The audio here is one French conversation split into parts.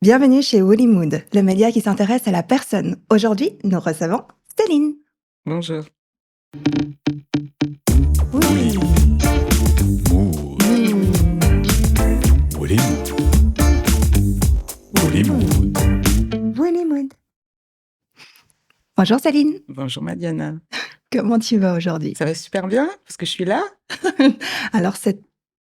Bienvenue chez Woolly Mood, le média qui s'intéresse à la personne. Aujourd'hui, nous recevons Céline. Bonjour. Oui. Mood. Woolly Mood. Woolly Mood. Woolly Mood. Bonjour Céline, Bonjour Madiana. comment tu vas aujourd'hui? Ça va super bien parce que je suis là Alors, c'est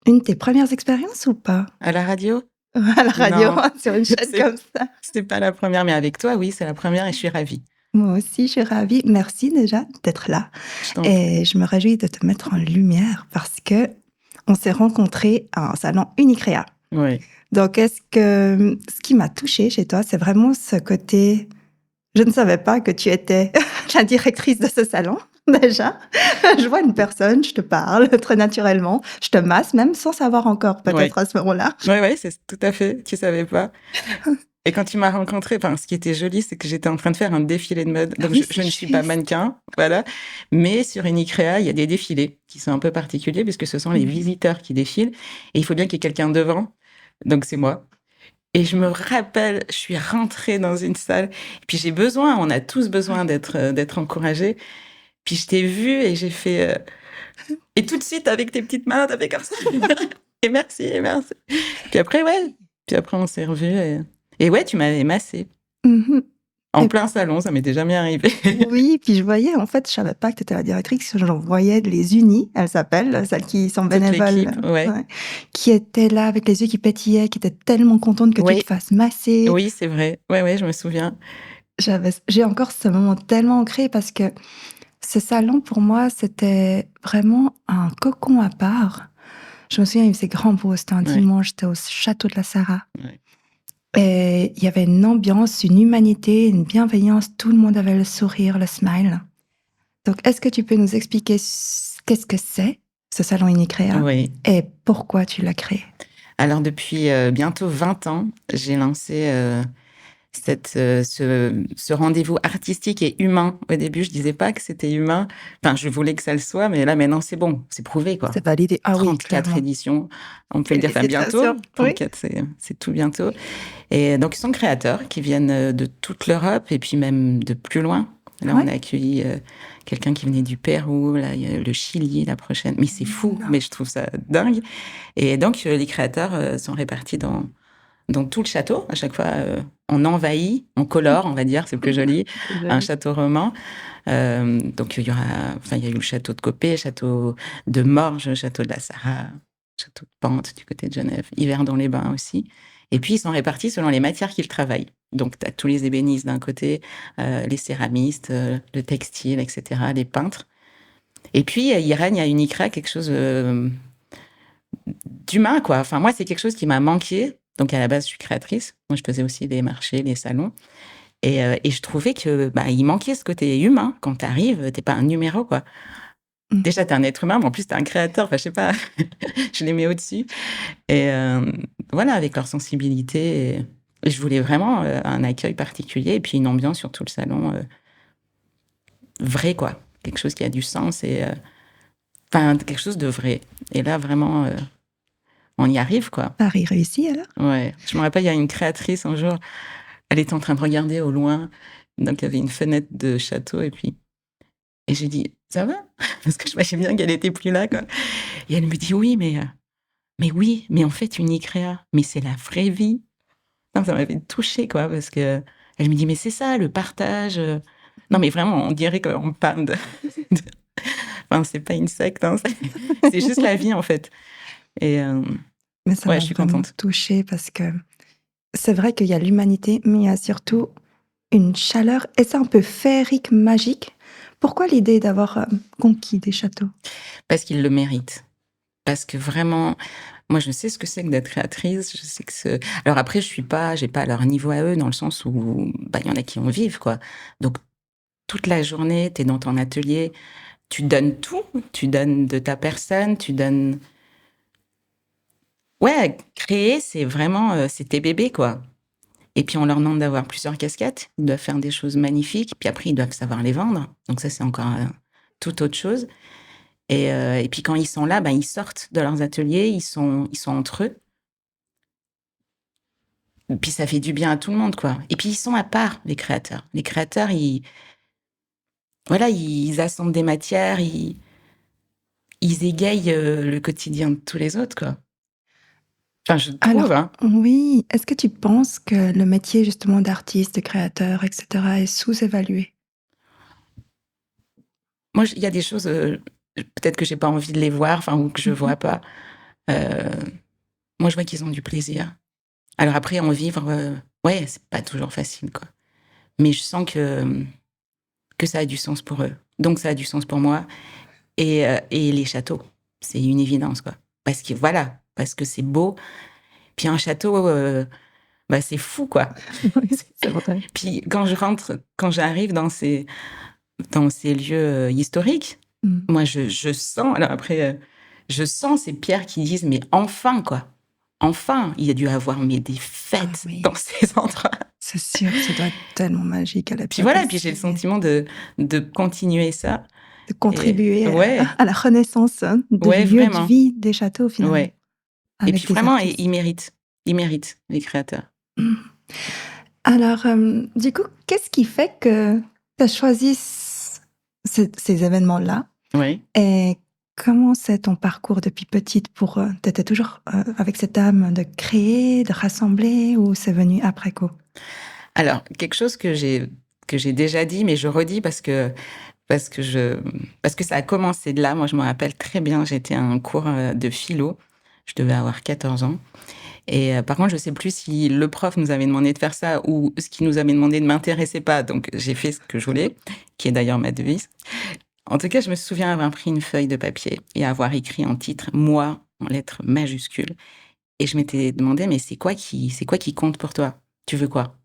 une de tes premières expériences ou pas? à la radio. À la radio, Non, sur une chaîne c'est comme ça. c'est pas la première, mais avec toi, oui, c'est la première et je suis ravie. Moi aussi, je suis ravie. Merci déjà d'être là. Je t'en prie. Et je me réjouis de te mettre en lumière parce que on s'est rencontrés à un salon Unicrea. Oui. Donc, ce qui m'a touchée chez toi, c'est vraiment ce côté. Je ne savais pas que tu étais la directrice de ce salon, déjà. Je vois une personne, je te parle très naturellement, je te masse même sans savoir encore peut-être à ce moment-là. Oui, c'est tout à fait. Tu savais pas. Et quand tu m'as rencontrée, enfin, ce qui était joli, c'est que j'étais en train de faire un défilé de mode. Ah Donc, oui, je c'est ne suis pas juste. mannequin, voilà. Mais sur Unicrea, il y a des défilés qui sont un peu particuliers puisque ce sont les visiteurs qui défilent. Et il faut bien qu'il y ait quelqu'un devant. Donc, c'est moi. Et je me rappelle, je suis rentrée dans une salle. Et puis, on a tous besoin d'être encouragés. Puis, je t'ai vue et j'ai fait. Et tout de suite, avec tes petites mains, t'as fait comme ça. Et merci, et merci. Puis après, ouais. Puis après, on s'est revus. Et ouais, tu m'avais massé. Mhm. En Et plein salon, ça m'était jamais arrivé. oui, puis je voyais, en fait, je savais pas que tu étais la directrice, j'en voyais les unies, elles s'appellent, celles qui sont Toute bénévoles, l'équipe, ouais. ouais, qui étaient là avec les yeux qui pétillaient, qui étaient tellement contentes que tu te Oui, fasses masser. oui, c'est vrai. Ouais, je me souviens. J'ai encore ce moment tellement ancré parce que ce salon, pour moi, c'était vraiment un cocon à part. Je me souviens, il faisait grand beau, c'était un Ouais, dimanche, j'étais au château de la Sarraz. ouais. Et il y avait une ambiance, une humanité, une bienveillance, tout le monde avait le sourire, le smile. Donc, est-ce que tu peux nous expliquer qu'est-ce que c'est, ce salon Unicrea, Oui. et pourquoi tu l'as créé? Alors, depuis bientôt 20 ans, j'ai lancé ce rendez-vous artistique et humain. Au début, je disais pas que c'était humain. Enfin, je voulais que ça le soit, mais là, maintenant, c'est bon. C'est prouvé, quoi. C'est validé. Ah oui, 34 clairement. éditions, on peut le dire, enfin Félicitations. bientôt. Oui. 34, c'est tout bientôt. Et donc, ils sont créateurs qui viennent de toute l'Europe et puis même de plus loin. Là, on Ouais. a accueilli quelqu'un qui venait du Pérou, là, il y a le Chili la prochaine. Mais c'est fou, Non. mais je trouve ça dingue. Et donc, les créateurs sont répartis dans tout le château. À chaque fois, on envahit, on colore, on va dire, c'est plus joli, C'est un joli. château roman. Donc, il y a eu le château de Copé, château de Morges, château de la Sarraz, château de Pente du côté de Genève, Yverdon-les-Bains aussi. Et puis, ils sont répartis selon les matières qu'ils travaillent. Donc, tu as tous les ébénistes d'un côté, les céramistes, le textile, etc., les peintres. Et puis, il règne à Unicrea quelque chose d'humain, quoi. Enfin, moi, c'est quelque chose qui m'a manqué. Donc, à la base, je suis créatrice. Moi, je faisais aussi les marchés, les salons. Et je trouvais que il manquait ce côté humain. Quand tu arrives, t'es pas un numéro, quoi. Mm. Déjà, t'es un être humain, mais en plus, t'es un créateur. Enfin, je sais pas, je les mets au-dessus. Et voilà, avec leur sensibilité. Et je voulais vraiment un accueil particulier et puis une ambiance sur tout le salon vrai, quoi. Quelque chose qui a du sens et enfin quelque chose de vrai. Et là, vraiment, on y arrive, quoi. Paris réussi alors? Ouais. Je me rappelle, il y a une créatrice un jour, elle était en train de regarder au loin. Donc, il y avait une fenêtre de château et j'ai dit, ça va? Parce que je m'imaginais bien qu'elle était plus là, quoi. Et elle me dit, oui, mais en fait, Unicrea, mais c'est la vraie vie. Non, ça m'avait touchée, quoi, parce que elle me dit, mais c'est ça, le partage. Non, mais vraiment, on dirait qu'on parle de- Enfin, c'est pas une secte, hein, c'est juste la vie, en fait. Et Mais ça ouais, m'a je suis vraiment contente. touchée parce que c'est vrai qu'il y a l'humanité, mais il y a surtout une chaleur, et c'est un peu féerique, magique. Pourquoi l'idée d'avoir conquis des châteaux? Parce qu'ils le méritent. Parce que vraiment, moi, je sais ce que c'est que d'être créatrice. Je sais que alors après, j'ai pas leur niveau à eux, dans le sens où, il y en a qui en vivent, quoi. Donc, toute la journée, tu es dans ton atelier, tu donnes tout, tu donnes de ta personne, tu donnes. Ouais, créer, c'est vraiment, c'est tes bébés, quoi. Et puis, on leur demande d'avoir plusieurs casquettes. Ils doivent faire des choses magnifiques. Puis après, ils doivent savoir les vendre. Donc ça, c'est encore toute autre chose. Et puis, quand ils sont là, ils sortent de leurs ateliers. Ils sont entre eux. Puis ça fait du bien à tout le monde, quoi. Et puis ils sont à part, les créateurs. Les créateurs, voilà, ils assemblent des matières, ils égayent le quotidien de tous les autres, quoi. Enfin, je trouve, Alors, hein. oui, est-ce que tu penses que le métier justement d'artiste, de créateur, etc., est sous-évalué? Moi, il y a des choses, peut-être que j'ai pas envie de les voir, enfin, ou que je vois pas. Euh, Moi, je vois qu'ils ont du plaisir. Alors après, en vivre, ouais, c'est pas toujours facile, quoi. Mais je sens que ça a du sens pour eux. Donc, ça a du sens pour moi. Et les châteaux, c'est une évidence, quoi. Parce que c'est beau. Puis un château, bah, c'est fou, quoi. Oui, c'est vrai. Puis quand j'arrive dans ces lieux historiques, Mm. moi, je sens, alors après, je sens ces pierres qui disent, mais enfin, quoi. Enfin, il y a dû avoir mais des Ah fêtes oui, dans ces endroits. c'est sûr, ça doit être tellement magique à Puis l'époque voilà, puis j'ai le aussi. sentiment de continuer ça. De Et contribuer ouais, à la renaissance des ouais, lieux de vraiment. vie des châteaux finalement, Ouais. Et avec puis des vraiment, artistes. ils méritent. Ils méritent, les créateurs. Mm. Alors, du coup, qu'est-ce qui fait que tu as choisi ces événements-là? Oui. Et comment c'est ton parcours depuis petite pour... tu étais toujours avec cette âme de créer, de rassembler, ou c'est venu après coup? Alors, quelque chose que j'ai déjà dit, mais je redis parce que parce que ça a commencé de là. Moi, je me rappelle très bien, j'étais à un cours de philo. Je devais avoir 14 ans. Et par contre, je sais plus si le prof nous avait demandé de faire ça ou ce qu'il nous avait demandé ne m'intéressait pas. Donc, j'ai fait ce que je voulais, qui est d'ailleurs ma devise. En tout cas, je me souviens avoir pris une feuille de papier et avoir écrit en titre «Moi» en lettres majuscules. Et je m'étais demandé, mais c'est quoi qui compte pour toi? Tu veux quoi?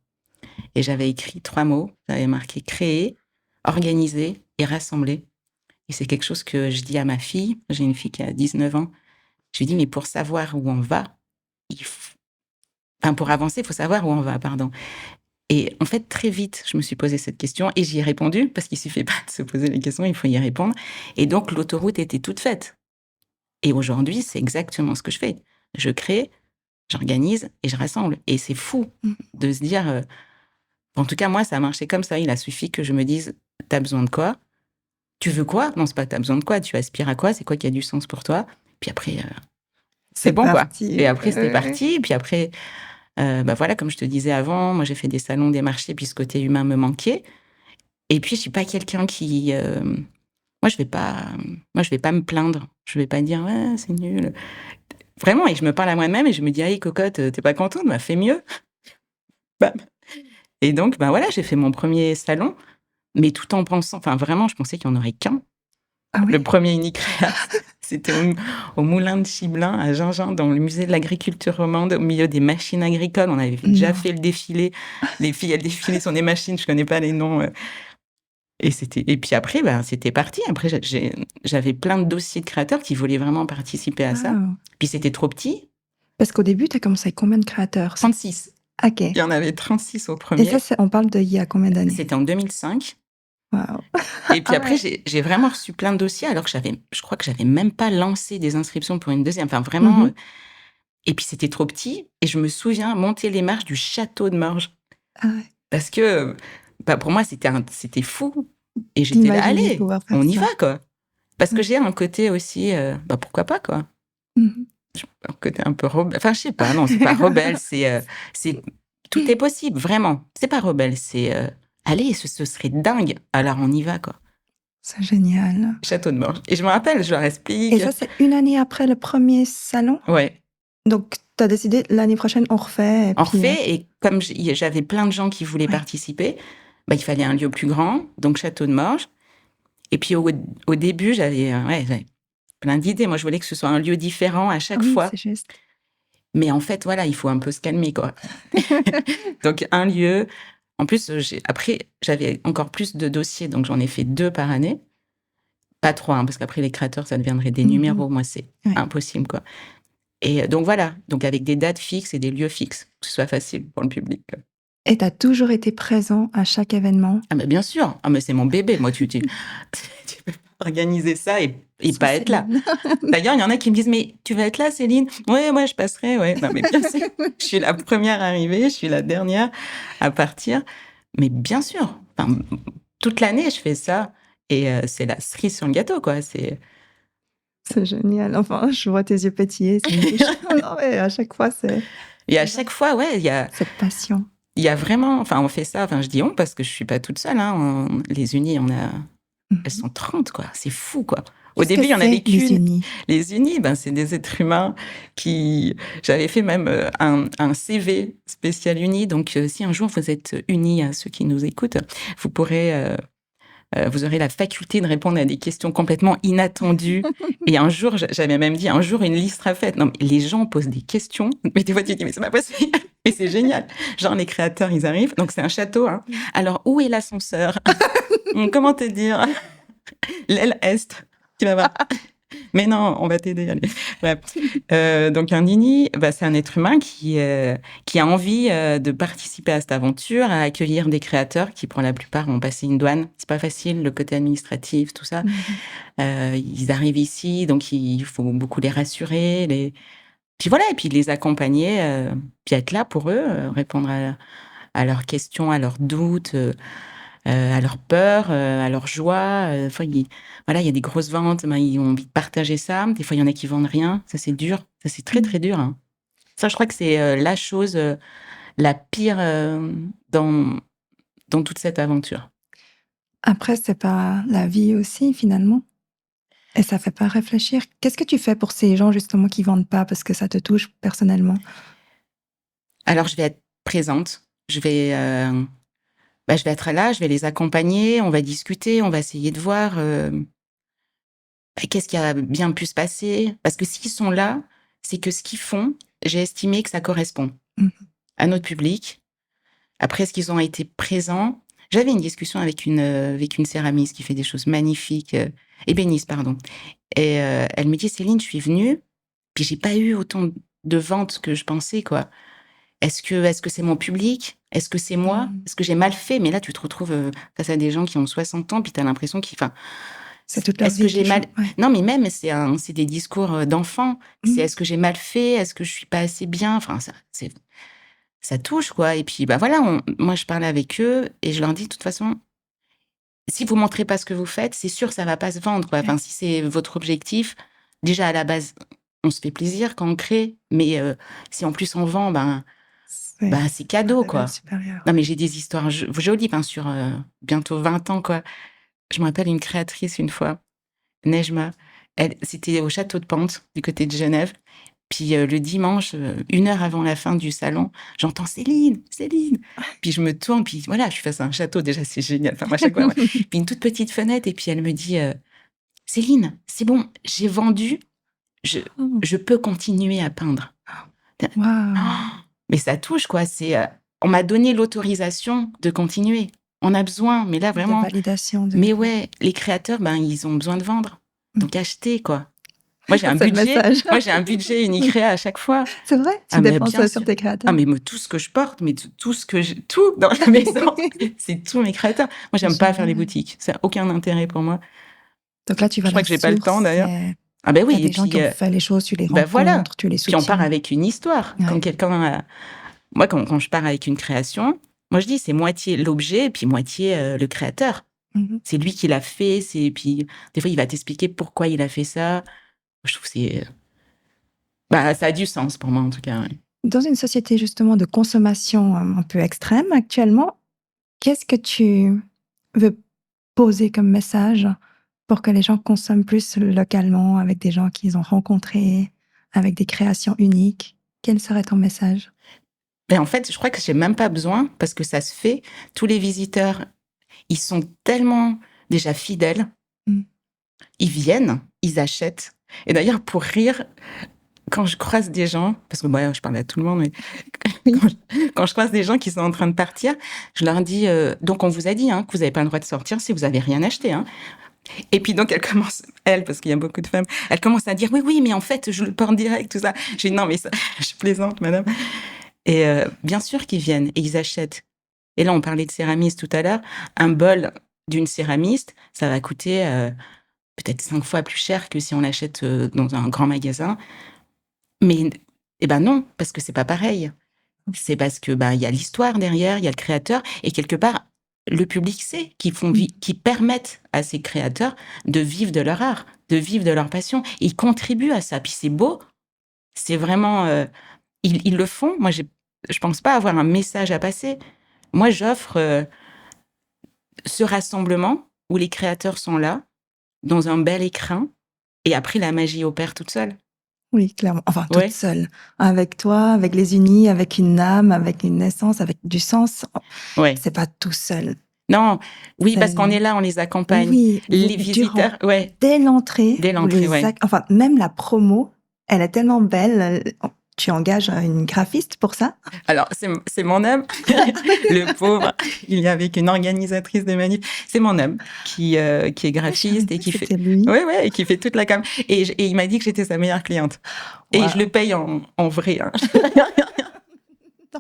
Et j'avais écrit 3 mots. J'avais marqué créer, organiser et rassembler. Et c'est quelque chose que je dis à ma fille. J'ai une fille qui a 19 ans. Je lui dis, mais pour savoir où on va, il faut... enfin, pour avancer, il faut savoir où on va, pardon. Et en fait, très vite, je me suis posé cette question et j'y ai répondu parce qu'il suffit pas de se poser les questions, il faut y répondre. Et donc, l'autoroute était toute faite. Et aujourd'hui, c'est exactement ce que je fais. Je crée, j'organise et je rassemble. Et c'est fou Mm. de se dire, en tout cas, moi, ça a marché comme ça. Il a suffi que je me dise, t'as besoin de quoi? Tu veux quoi? Non, c'est pas t'as besoin de quoi, tu aspires à quoi? C'est quoi qui a du sens pour toi? Puis après, c'est C'est bon, quoi. parti. Et après, c'était parti. Et puis après, bah voilà, comme je te disais avant, moi, j'ai fait des salons, des marchés, puis ce côté humain me manquait. Et puis, je suis pas quelqu'un qui... moi, je vais pas me plaindre. Je vais pas dire, ouais, c'est nul. Vraiment, et je me parle à moi-même et je me dis, hey, cocotte, t'es pas contente? Bah, fais mieux. Bam. Et donc, bah voilà, j'ai fait mon premier salon, mais tout en pensant, enfin vraiment, je pensais qu'il n'y en aurait qu'un. Ah Le oui? premier Unicréa, c'était au Moulin de Chibelin, à Gingin, dans le musée de l'agriculture romande, au milieu des machines agricoles. On avait déjà Non. fait le défilé. Les filles, elles défilaient sur des machines, je connais pas les noms. Et puis après, ben, c'était parti. Après, j'avais plein de dossiers de créateurs qui voulaient vraiment participer à ça. Wow. Puis c'était trop petit. Parce qu'au début, tu as commencé avec combien de créateurs? 36. Ok. Il y en avait 36 au Et ça, premier. on parle d'il y a combien d'années? C'était en 2005. Wow. Et puis Ah après, ouais. j'ai vraiment reçu plein de dossiers alors que je crois que j'avais même pas lancé des inscriptions pour une deuxième. Enfin, vraiment. Mhm. Et puis c'était trop petit. Et je me souviens monter les marches du château de Morges. Ah ouais. Parce que bah, pour moi, c'était fou. Et j'étais là, D'imaginer allez, pouvoir faire on y ça. va, quoi. Parce que Ouais. j'ai un côté aussi, bah pourquoi pas, quoi. Mhm. Un côté un peu rebelle. Enfin, je sais pas, non, c'est pas rebelle, c'est tout est possible, vraiment. C'est pas rebelle, c'est allez, ce serait dingue. Alors on y va, quoi. C'est génial. Château de Morges. Et je me rappelle, je leur Et explique. ça, c'est une année après le premier salon? Ouais, Donc, tu as décidé l'année prochaine, on refait. Et on puis, refait. Et comme j'avais plein de gens qui voulaient ouais. participer, bah, il fallait un lieu plus grand, donc Château de Morges. Et puis au début, j'avais plein d'idées. Moi, je voulais que ce soit un lieu différent à Ah chaque oui, fois. c'est juste. Mais en fait, voilà, il faut un peu se calmer, quoi. Donc, un lieu. En plus, après, j'avais encore plus de dossiers, donc j'en ai fait 2 par année. Pas 3, parce qu'après, les créateurs, ça deviendrait des numéros. Moi, c'est Ouais. impossible, quoi. Et donc, voilà. Donc, avec des dates fixes et des lieux fixes, que ce soit facile pour le public, quoi. Et tu as toujours été présent à chaque événement? Ah, mais bien sûr. Ah, mais c'est mon bébé. Moi, tu peux pas organiser ça et Sans pas être là. Céline. D'ailleurs, il y en a qui me disent, mais tu vas être là, Céline? Ouais, je passerai, ouais. Non, mais bien sûr. Je suis la première arrivée, je suis la dernière à partir. Mais bien sûr. Enfin, toute l'année, je fais ça. Et c'est la cerise sur le gâteau, quoi. C'est génial. Enfin, je vois tes yeux pétiller, ça me touche. Non, mais à chaque fois, c'est Et à chaque fois, ouais, cette passion. il y a vraiment, enfin, on fait ça, enfin, je dis on parce que je suis pas toute seule, hein. Les unis, elles sont 30, quoi. C'est fou, quoi. Au Qu'est-ce que début, il y en avait c'est, les qu'une. unis? Les unis, ben, c'est des êtres humains j'avais fait même un CV spécial uni. Donc, si un jour vous êtes unis à ceux qui nous écoutent, vous pourrez, vous aurez la faculté de répondre à des questions complètement inattendues. Et un jour, j'avais même dit, un jour, une liste sera faite. Non, mais les gens posent des questions. Mais des fois, tu te dis, mais c'est pas possible. Et c'est génial. Genre, les créateurs, ils arrivent. Donc, c'est un château, hein. Alors, où est l'ascenseur? Comment te dire? L'aile est. Tu vas voir. Mais non, on va t'aider. Allez. Bref. Donc, un Nini, bah, c'est un être humain qui a envie de participer à cette aventure, à accueillir des créateurs qui, pour la plupart, ont passé une douane. C'est pas facile, le côté administratif, tout ça. Ils arrivent ici, donc il faut beaucoup les rassurer, puis voilà, et puis les accompagner, puis être là pour eux, répondre à leurs questions, à leurs doutes, à leurs peurs, à leurs joies. Enfin, voilà, il y a des grosses ventes, ben, ils ont envie de partager ça. Des fois, il y en a qui vendent rien. Ça, c'est dur. Ça, c'est très, très dur, hein. Ça, je crois que c'est la chose la pire dans toute cette aventure. Après, c'est pas la vie aussi, finalement? Et ça fait pas réfléchir? Qu'est-ce que tu fais pour ces gens, justement, qui vendent pas parce que ça te touche personnellement? Alors, je vais être présente. Je vais être là, je vais les accompagner, on va discuter, on va essayer de voir qu'est-ce qui a bien pu se passer. Parce que s'ils sont là, c'est que ce qu'ils font, j'ai estimé que ça correspond Mmh. à notre public. Après, est-ce qu'ils ont été présents? J'avais une discussion avec une céramiste qui fait des choses magnifiques, ébéniste, pardon. Et elle me dit, Céline, je suis venue, puis j'ai pas eu autant de ventes que je pensais, quoi. Est-ce que c'est mon public? Est-ce que c'est moi? Mmh. Est-ce que j'ai mal fait? Mais là, tu te retrouves face à des gens qui ont 60 ans, puis tu as l'impression enfin, C'est toute leur est-ce que vie j'ai qui mal... joue, ouais. Non, mais même, c'est des discours d'enfants. C'est Mmh. est-ce que j'ai mal fait? Est-ce que je suis pas assez bien? Enfin, ça touche, quoi. Et puis, bah voilà, moi, je parle avec eux et je leur dis, de toute façon, si vous montrez pas ce que vous faites, c'est sûr, ça va pas se vendre, quoi. Ouais. Enfin, si c'est votre objectif, déjà, à la base, on se fait plaisir quand on crée, mais si en plus on vend, C'est c'est un cadeau, level quoi. supérieur. Non, mais j'ai des histoires jolies, sur bientôt 20 ans, quoi. Je me rappelle une créatrice une fois, Nejma. C'était au château de Pente, du côté de Genève. Puis le dimanche, 1 heure avant la fin du salon, j'entends Céline, Céline. Puis je me tourne, puis voilà, je suis face à un château, déjà, c'est génial. Enfin, moi, à chaque fois, ouais. Puis une toute petite fenêtre, et puis elle me dit Céline, c'est bon, j'ai vendu, je, Oh, je peux continuer à peindre. waouh! Mais ça touche, quoi. On m'a donné l'autorisation de continuer. On a besoin, mais là, De vraiment. validation de Mais ouais, les créateurs, ils ont besoin de vendre. Donc, achetez, quoi. Moi, j'ai un c'est le budget. message. Moi, j'ai un budget Unicréa à chaque fois. C'est vrai? Tu Ah, mais dépenses bien ça sur sûr. tes créateurs? Ah, mais tout ce que je porte, mais tout ce que j'ai, tout dans la maison, c'est tous mes créateurs. Moi, j'aime pas faire les Génial. boutiques. Ça n'a aucun intérêt pour moi. Donc là, tu vas Je à la crois que j'ai pas le temps, source d'ailleurs. et Ah, ben tu as oui, et des gens puis, qui ont fait les choses, tu les voilà. rencontres, tu les Puis on part soutiens. avec une histoire. Ouais. Quand quelqu'un Moi, quand je pars avec une création, moi, je dis c'est moitié l'objet, puis moitié le créateur. Mmh. C'est lui qui l'a fait, puis des fois, il va t'expliquer pourquoi il a fait ça. Je trouve que ça a du sens pour moi, en tout cas, ouais. Dans une société justement de consommation un peu extrême actuellement, qu'est-ce que tu veux poser comme message pour que les gens consomment plus localement, avec des gens qu'ils ont rencontrés, avec des créations uniques? Quel serait ton message? Mais en fait, je crois que j'ai même pas besoin parce que ça se fait. Tous les visiteurs, ils sont tellement déjà fidèles. Mmh. Ils viennent, ils achètent. Et d'ailleurs, pour rire, quand je croise des gens, parce que moi, je parle à tout le monde, mais quand je croise des gens qui sont en train de partir, je leur dis, donc on vous a dit que vous n'avez pas le droit de sortir si vous n'avez rien acheté. Et puis donc, parce qu'il y a beaucoup de femmes, elle commence à dire, oui, mais en fait, je le porte direct, tout ça. Je dis, non, mais ça, je plaisante, madame. Et bien sûr qu'ils viennent et ils achètent. Et là, on parlait de céramiste tout à l'heure. Un bol d'une céramiste, ça va coûter peut-être 5 fois plus cher que si on l'achète dans un grand magasin. Mais eh ben non, parce que c'est pas pareil. C'est parce que il y a l'histoire derrière, il y a le créateur, et quelque part, le public sait qui permettent à ces créateurs de vivre de leur art, de vivre de leur passion. Ils contribuent à ça. Puis c'est beau, c'est vraiment. Ils le font. Moi, je pense pas avoir un message à passer. Moi, j'offre ce rassemblement où les créateurs sont là, dans un bel écrin, et après, la magie opère toute seule. Oui, clairement. Enfin, toute Ouais, seule. Avec toi, avec les unis, avec une âme, avec une naissance, avec du sens. ouais. C'est pas tout seul. Non, oui, parce qu'on C'est... est là, on les accompagne. Oui, Les durant, visiteurs, ouais, dès l'entrée, dès vous l'entrée, ouais. enfin, même la promo, elle est tellement belle. Tu engages une graphiste pour ça? Alors, c'est mon homme, le pauvre. Il y avait qu'une organisatrice de manif. C'est mon homme qui est graphiste et qui fait, C'était lui. ouais, et qui fait toute la com. Et il m'a dit que j'étais sa meilleure cliente. Et Wow. je le paye en vrai. Hein.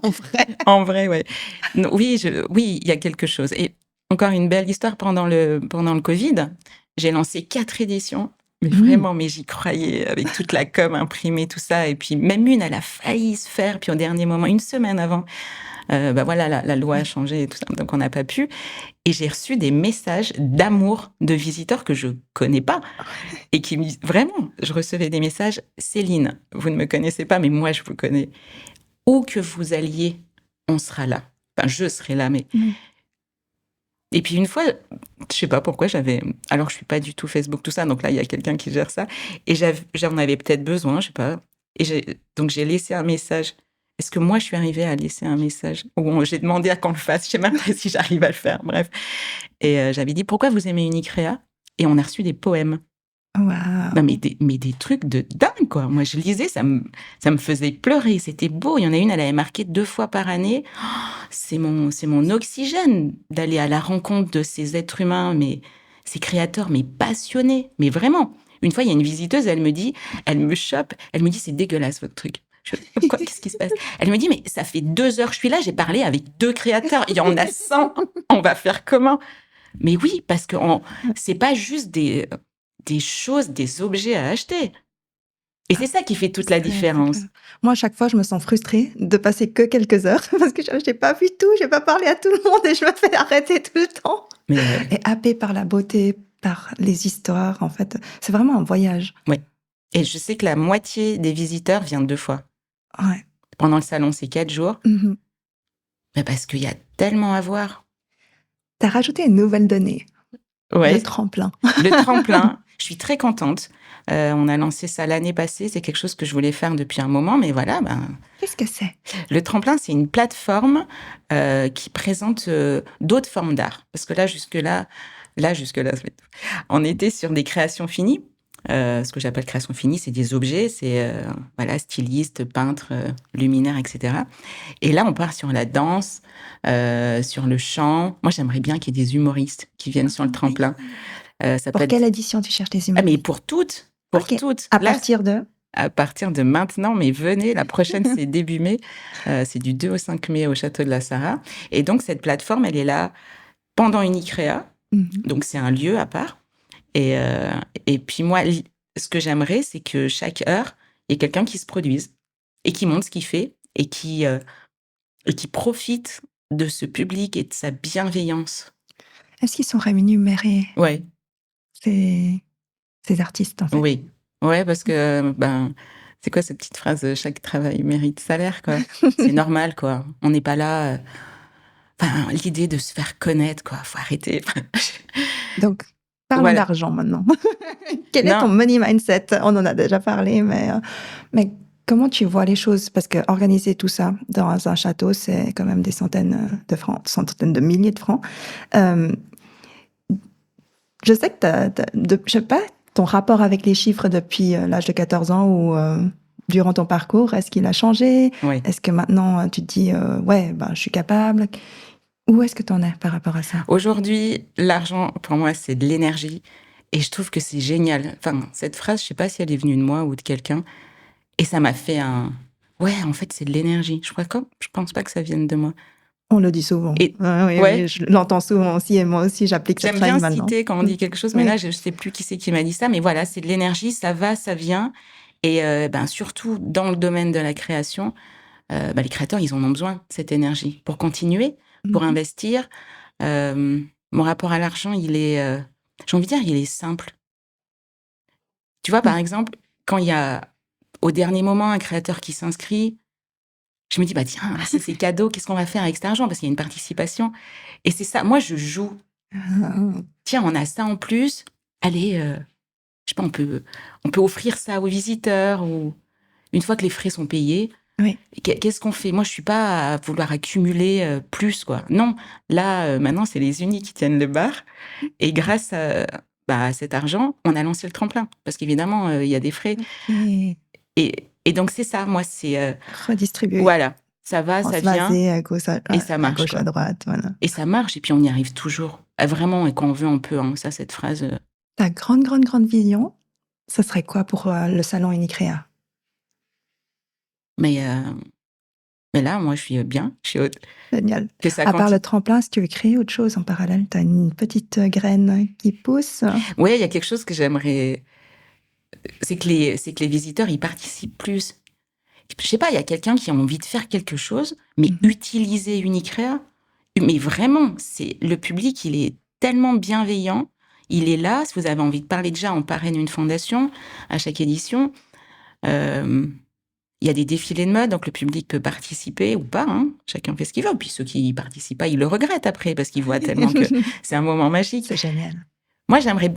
En vrai. En vrai, ouais. Oui, il y a quelque chose. Et encore une belle histoire pendant le Covid. J'ai lancé 4 éditions. Mais vraiment, mais j'y croyais avec toute la com imprimée, tout ça. Et puis même une, elle a failli se faire. Puis au dernier moment, une semaine avant, voilà, la loi a changé et tout ça. Donc on n'a pas pu. Et j'ai reçu des messages d'amour de visiteurs que je connais pas. Et qui me disent, vraiment, je recevais des messages. Céline, vous ne me connaissez pas, mais moi, je vous connais. Où que vous alliez, on sera là. Enfin, je serai là, mais... Et puis une fois, je sais pas pourquoi, alors je suis pas du tout Facebook, tout ça, donc là, il y a quelqu'un qui gère ça, et j'en avais peut-être besoin, je sais pas, donc j'ai laissé un message. Est-ce que moi, je suis arrivée à laisser un message? Ou j'ai demandé à qu'on le fasse, je sais même pas si j'arrive à le faire, bref. Et j'avais dit, pourquoi vous aimez Unicrea? Et on a reçu des poèmes. Wow. Non, mais des trucs de dingue, quoi. Moi, je lisais, ça me faisait pleurer. C'était beau. Il y en a une, elle avait marqué 2 fois par année. Oh, c'est mon oxygène d'aller à la rencontre de ces êtres humains, mais ces créateurs, mais passionnés. Mais vraiment. Une fois, il y a une visiteuse, elle me chope, elle me dit, c'est dégueulasse, votre truc. Quoi, qu'est-ce qui se passe? Elle me dit, mais ça fait 2 heures que je suis là, j'ai parlé avec 2 créateurs. Il y en a 100. On va faire comment? Mais oui, parce que c'est pas juste des choses, des objets à acheter. Et c'est ça qui fait toute la différence. Moi, à chaque fois, je me sens frustrée de passer que quelques heures parce que j'ai pas vu tout, j'ai pas parlé à tout le monde et je me fais arrêter tout le temps. Mais Et happée par la beauté, par les histoires, en fait. C'est vraiment un voyage. ouais. Et je sais que la moitié des visiteurs vient 2 fois. Ouais. Pendant le salon, c'est 4 jours. Mhm. Mais parce qu'il y a tellement à voir. T'as rajouté une nouvelle donnée. Ouais. Le tremplin. Le tremplin. Je suis très contente. On a lancé ça l'année passée. C'est quelque chose que je voulais faire depuis un moment, mais voilà. Qu'est-ce que c'est? Le tremplin, c'est une plateforme qui présente d'autres formes d'art. Parce que jusque-là, on était sur des créations finies. Ce que j'appelle création finie, c'est des objets, c'est styliste, peintre, luminaire, etc. Et là, on part sur la danse, sur le chant. Moi, j'aimerais bien qu'il y ait des humoristes qui viennent sur le tremplin. Ça Pour peut quelle être... édition tu cherches des Ah, mais humoristes? pour toutes. Ok. Toutes. À Là, partir de? à partir de maintenant, mais venez, la prochaine, c'est début mai. C'est du 2 au 5 mai au Château de la Sarraz. Et donc, cette plateforme, elle est là pendant Unicrea. Donc, c'est un lieu à part. Et puis moi, ce que j'aimerais, c'est que chaque heure, il y ait quelqu'un qui se produise et qui montre ce qu'il fait et qui profite de ce public et de sa bienveillance. Est-ce qu'ils sont rémunérés, Ouais, ces artistes, en fait? oui. Ouais, parce que, c'est quoi cette petite phrase? Chaque travail mérite salaire, quoi. C'est normal, quoi. On n'est pas là... l'idée de se faire connaître, quoi. Faut arrêter. Donc, parlons Voilà. d'argent maintenant. Quel est Non. ton money mindset? On en a déjà parlé, mais comment tu vois les choses? Parce que organiser tout ça dans un château, c'est quand même des centaines de francs, centaines de milliers de francs. Je sais que je sais pas, ton rapport avec les chiffres depuis l'âge de 14 ans ou durant ton parcours, est-ce qu'il a changé? Ouais. Est-ce que maintenant tu te dis, je suis capable? Où est-ce que tu en es par rapport à ça? Aujourd'hui, l'argent, pour moi, c'est de l'énergie. Et je trouve que c'est génial. Enfin, cette phrase, je sais pas si elle est venue de moi ou de quelqu'un. Et ça m'a fait un... Ouais, en fait, c'est de l'énergie. Je pense pas que ça vienne de moi. On le dit souvent. Et Oui, ouais, oui, je l'entends souvent aussi et moi aussi, j'applique cette j'aime règle bien maintenant. citer quand on dit quelque chose, mais Oui. là, je sais plus qui c'est qui m'a dit ça, mais voilà, c'est de l'énergie, ça va, ça vient. Et surtout dans le domaine de la création, les créateurs, ils en ont besoin de cette énergie pour continuer, pour Mmh. investir. Mon rapport à l'argent, il est, j'ai envie de dire, il est simple. Tu vois, par Oui. exemple, quand il y a, au dernier moment, un créateur qui s'inscrit, je me dis: «Bah, tiens, ça, c'est cadeau, qu'est-ce qu'on va faire avec cet argent?» Parce qu'il y a une participation et c'est ça. Moi, je joue. Ah, Tiens, on a ça en plus. Allez, je sais pas, on peut offrir ça aux visiteurs ou une fois que les frais sont payés, oui. qu'est-ce qu'on fait? Moi, je suis pas à vouloir accumuler, plus, quoi. Non, là, maintenant, c'est les unis qui tiennent le bar et grâce à cet argent, on a lancé le tremplin parce qu'évidemment, il y a des frais OK. et donc c'est ça, moi, c'est, Redistribuer, voilà, ça va, ça vient transvaser à gauche et ça à marche, gauche, à quoi droite, voilà. et ça marche et puis on y arrive toujours. Ah vraiment et quand on veut, on peut, hein. Ça, cette phrase, Ta grande, grande, grande vision, ce serait quoi pour, le salon Unicrea? mais heu, mais là, moi, je suis, bien, je suis au Génial. que ça À part le continue. tremplin, si tu veux créer autre chose en parallèle, tu as une petite, graine qui pousse? Ouais, il y a quelque chose que j'aimerais, c'est que les visiteurs, ils participent plus. Je sais pas, il y a quelqu'un qui a envie de faire quelque chose, mais Mmh. utiliser Unicrea, mais vraiment, c'est le public, il est tellement bienveillant. Il est là, si vous avez envie de parler déjà, on parraine une fondation à chaque édition. Hem, il y a des défilés de mode, donc le public peut participer ou pas, hein, chacun fait ce qu'il veut. Puis ceux qui y participent pas, ils le regrettent après parce qu'ils voient tellement que c'est un moment magique. C'est génial. Moi, j'aimerais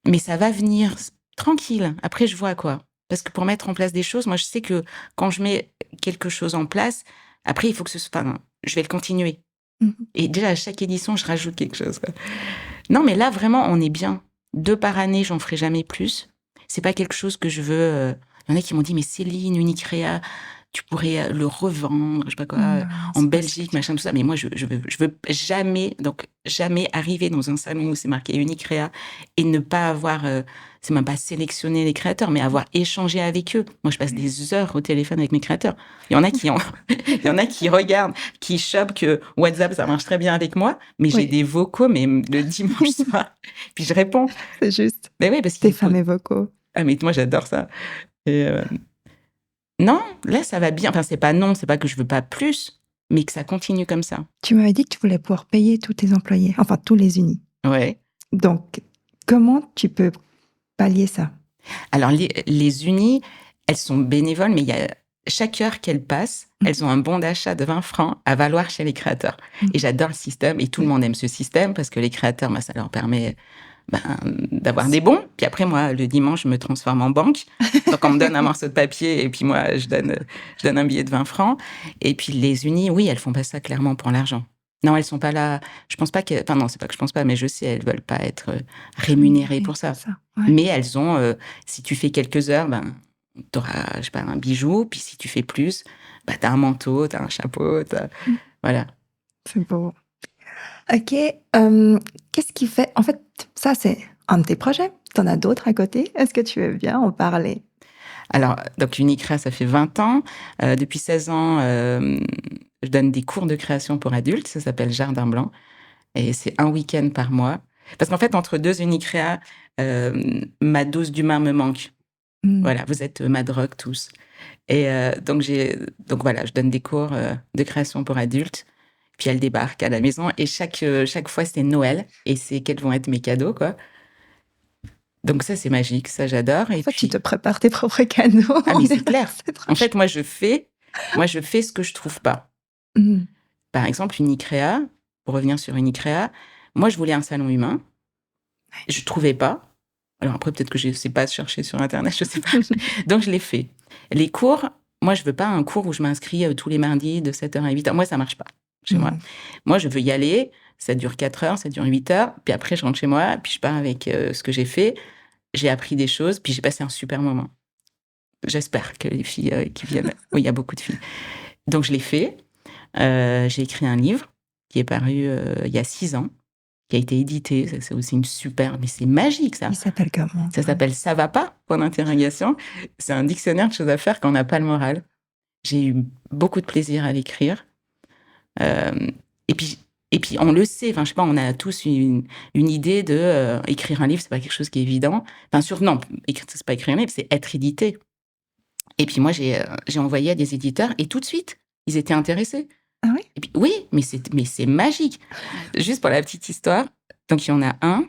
mais ça va venir tranquille. Après, je vois, quoi. Parce que pour mettre en place des choses, moi, je sais que quand je mets quelque chose en place, après, il faut que ce soit enfin, je vais le continuer Mmh. et déjà, à chaque édition, je rajoute quelque chose, quoi. Non, mais là, vraiment, on est bien. 2 par année, j'en ferai jamais plus. C'est pas quelque chose que je veux, il y en a qui m'ont dit: «Mais Céline, Unicrea, tu pourrais, le revendre, je sais pas quoi, Non, en c'est pas ce que Belgique, tu machin, tout ça». Mais moi, je veux jamais, donc jamais arriver dans un salon où c'est marqué Unicrea et ne pas avoir, c'est même pas sélectionner les créateurs, mais avoir échangé avec eux. Moi, je passe des heures au téléphone avec mes créateurs. Il y en a qui ont il y en a qui regardent, qui chopent que WhatsApp, ça marche très bien avec moi, mais j'ai oui, des vocaux, mais le dimanche soir, puis je réponds. c'est juste. Mais oui, parce Tes qu'il faut fameux vocaux. ah mais moi j'adore ça et non, là ça va bien. Enfin, c'est pas non, c'est pas que je veux pas plus, mais que ça continue comme ça. Tu m'avais dit que tu voulais pouvoir payer tous tes employés, enfin tous les unis. Ouais. Donc, comment tu peux pallier ça? Alors les unies, elles sont bénévoles, mais il y a chaque heure qu'elles passent, Mmh. elles ont un bon d'achat de 20 francs à valoir chez les créateurs Mmh. et j'adore le système et tout le Oui. monde aime ce système parce que les créateurs, bah, ça leur permet, ben, d'avoir des C'est bons. Puis après moi, le dimanche, je me transforme en banque. Donc on me donne un morceau de papier et puis moi, je donne un billet de 20 francs et puis les unies, oui, elles font pas ça clairement pour l'argent. Non, elles sont pas là je pense pas que enfin non, c'est pas que je pense pas, mais je sais, elles veulent pas être, rémunérées rémunéré pour pour ça. ça. Ouais. Mais elles ont, si tu fais quelques heures, ben, tu auras, je sais pas, un bijou, puis si tu fais plus, bah, tu as un manteau, tu as un chapeau, tu Mmh. voilà. C'est beau. OK, qu'est-ce qui fait en fait, ça, c'est un de tes projets. Tu en as d'autres à côté? Est-ce que tu veux bien en parler? Alors, donc Unicrea, ça fait 20 ans. Depuis 16 ans, je donne des cours de création pour adultes, ça s'appelle Jardin Blanc et c'est un week-end par mois. Parce qu'en fait, entre 2 Unicrea, ma dose d'humain me manque. Mmh. Voilà, vous êtes, ma drogue tous et donc voilà, je donne des cours, de création pour adultes, puis elles débarquent à la maison et chaque fois, c'est Noël et c'est quels vont être mes cadeaux, quoi. Donc ça, c'est magique, ça j'adore En et fait, tu te puis prépares tes propres cadeaux. ah On mais c'est dirait, clair. c'est trop En fait, chou moi je fais ce que je trouve pas. mmh. Par exemple, Unicrea, pour revenir sur Unicrea, moi je voulais un salon humain, je trouvais pas. Alors après peut-être que je sais pas chercher sur internet, je sais pas. Donc je l'ai fait. Les cours, moi je veux pas un cours où je m'inscris, tous les mardis de 7 heures à 8 heures. Moi ça marche pas chez moi. Mmh. Moi je veux y aller, ça dure 4 heures, ça dure 8 heures, puis après je rentre chez moi, puis je pars avec, ce que j'ai fait. J'ai appris des choses, puis j'ai passé un super moment. J'espère que les filles, qui viennent oui, il y a beaucoup de filles. Donc je l'ai fait. J'ai écrit un livre qui est paru, il y a 6 ans, qui a été édité. Ça, c'est aussi une super mais c'est magique ça. Il s'appelle comment? Ça s'appelle «Ça va pas?» point d'interrogation. C'est un dictionnaire de choses à faire quand on n'a pas le moral. J'ai eu beaucoup de plaisir à l'écrire. Et puis, on le sait. Enfin, je sais pas, on a tous une idée de écrire un livre, c'est pas quelque chose qui est évident. Enfin, non, c'est pas écrire un livre, c'est être édité. Et puis moi, j'ai envoyé à des éditeurs et tout de suite, ils étaient intéressés. Ah oui? Et puis, oui, mais c'est magique. Juste pour la petite histoire, donc il y en a un.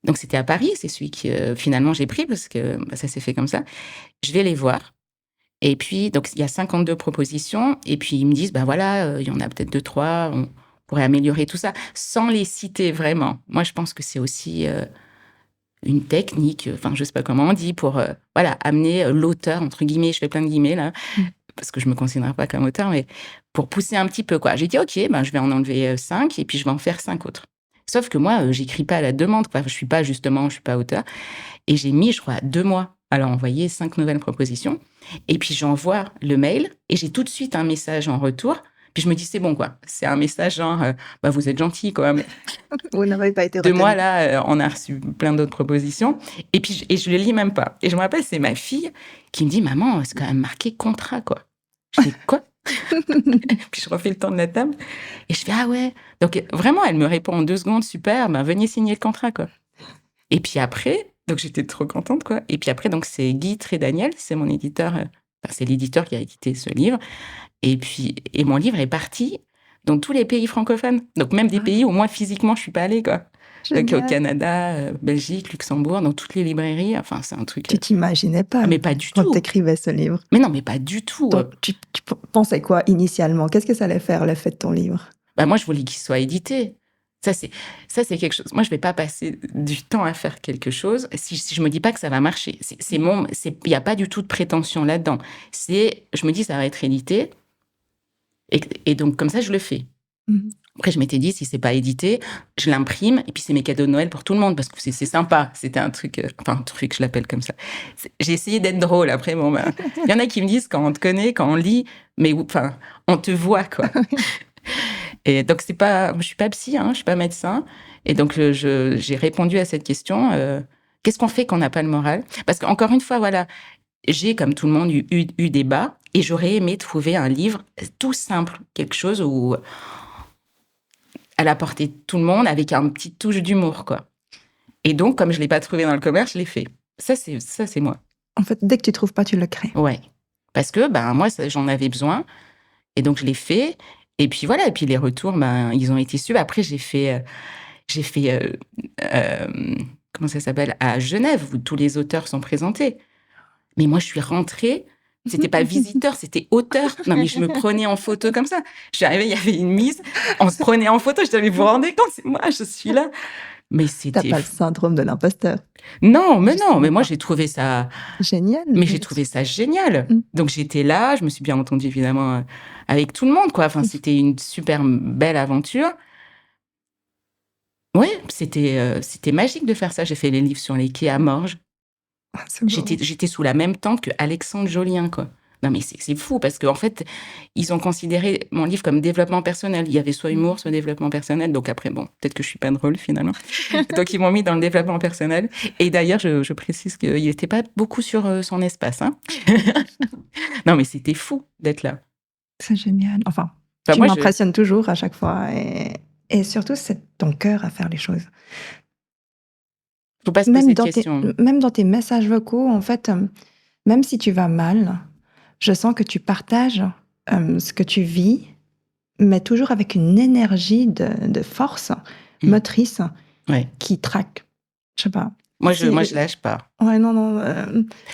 Donc c'était à Paris, c'est celui que finalement j'ai pris parce que ça s'est fait comme ça. Je vais les voir. Et puis, donc il y a 52 propositions. Et puis ils me disent, voilà, il y en a peut-être 2, 3, on pourrait améliorer tout ça, sans les citer vraiment. Moi, je pense que c'est aussi une technique, enfin, je sais pas comment on dit, pour amener l'auteur, entre guillemets, je fais plein de guillemets là, parce que je me considère pas comme auteur, mais pour pousser un petit peu, quoi. J'ai dit, OK, je vais en enlever 5 et puis je vais en faire 5 autres. Sauf que moi, j'écris pas à la demande, quoi. Je suis pas auteur. Et j'ai mis, je crois, 2 mois à leur envoyer 5 nouvelles propositions. Et puis j'envoie le mail et j'ai tout de suite un message en retour. Puis je me dis, c'est bon, quoi. C'est un message genre, vous êtes gentil, quoi. Mais Vous n'avez pas été 2 retenu. mois, là, on a reçu plein d'autres propositions. Et puis, je les lis même pas. Et je me rappelle, c'est ma fille qui me dit, maman, c'est quand même marqué contrat, quoi. Je fais quoi? Puis je refais le tour de la table et je fais, ah ouais. Donc vraiment, elle me répond en 2 secondes, super, venez signer le contrat, quoi. Et puis après, donc j'étais trop contente, quoi. Et puis après, donc c'est Guy Trédaniel, c'est mon éditeur, c'est l'éditeur qui a édité ce livre. Et puis, mon livre est parti dans tous les pays francophones. Donc même des pays où moi, physiquement, je suis pas allée, quoi. Donc au Canada, Belgique, Luxembourg, dans toutes les librairies. Enfin, c'est un truc... Tu t'imaginais pas mais pas du quand tout. tu écrivais ce livre. Mais non, mais pas du tout. Donc, tu pensais quoi initialement? Qu'est-ce que ça allait faire, l'effet de ton livre? Moi, je voulais qu'il soit édité. Ça, c'est quelque chose. Moi, je vais pas passer du temps à faire quelque chose si je me dis pas que ça va marcher. Il y a pas du tout de prétention là-dedans. Je me dis, ça va être édité. Et donc, comme ça, je le fais. Après, je m'étais dit, si c'est pas édité, je l'imprime et puis c'est mes cadeaux de Noël pour tout le monde parce que c'est sympa. C'était un truc, je l'appelle comme ça. J'ai essayé d'être drôle. Après, il y en a qui me disent quand on te connaît, quand on lit, mais on te voit, quoi. Et donc, je suis pas psy, je suis pas médecin. Et donc, j'ai répondu à cette question. Qu'est-ce qu'on fait quand on n'a pas le moral? Parce qu'encore une fois, voilà, j'ai, comme tout le monde, eu des bas et j'aurais aimé trouver un livre tout simple, quelque chose où à la portée de tout le monde avec un petit touche d'humour, quoi. Et donc, comme je l'ai pas trouvé dans le commerce, je l'ai fait. Ça, c'est moi. En fait, dès que tu trouves pas, tu le crées. Ouais. Parce que, moi, j'en avais besoin. Et donc, je l'ai fait. Et puis, voilà. Et puis, les retours, ils ont été super. Après, j'ai fait comment ça s'appelle? À Genève, où tous les auteurs sont présentés. Mais moi, je suis rentrée. C'était pas visiteur, c'était auteur. Non, mais je me prenais en photo comme ça. Je suis arrivée, il y avait une mise. On se prenait en photo. Je disais, mais vous vous rendez compte? C'est moi, je suis là. Mais c'était... T'as pas le syndrome de l'imposteur. Non, mais moi, j'ai trouvé ça... Génial. Mais j'ai trouvé ça génial. Donc, j'étais là. Je me suis bien entendue, évidemment, avec tout le monde, quoi. Enfin, c'était une super belle aventure. Oui, c'était magique de faire ça. J'ai fait les livres sur les quais à Morges. J'étais sous la même tente que Alexandre Jolien, quoi. Non, mais c'est fou, parce qu'en fait, ils ont considéré mon livre comme développement personnel. Il y avait soit humour, soit développement personnel. Donc après, peut-être que je suis pas drôle, finalement. Donc, ils m'ont mis dans le développement personnel. Et d'ailleurs, je précise qu'il n'était pas beaucoup sur son espace. Non, mais c'était fou d'être là. C'est génial. Enfin, tu m'impressionnes toujours à chaque fois. Et surtout, c'est ton cœur à faire les choses. Faut pas se poser de questions. Même dans tes messages vocaux, en fait, même si tu vas mal, je sens que tu partages ce que tu vis, mais toujours avec une énergie de force motrice qui traque. Je sais pas. Moi, je lâche pas. Ouais, non.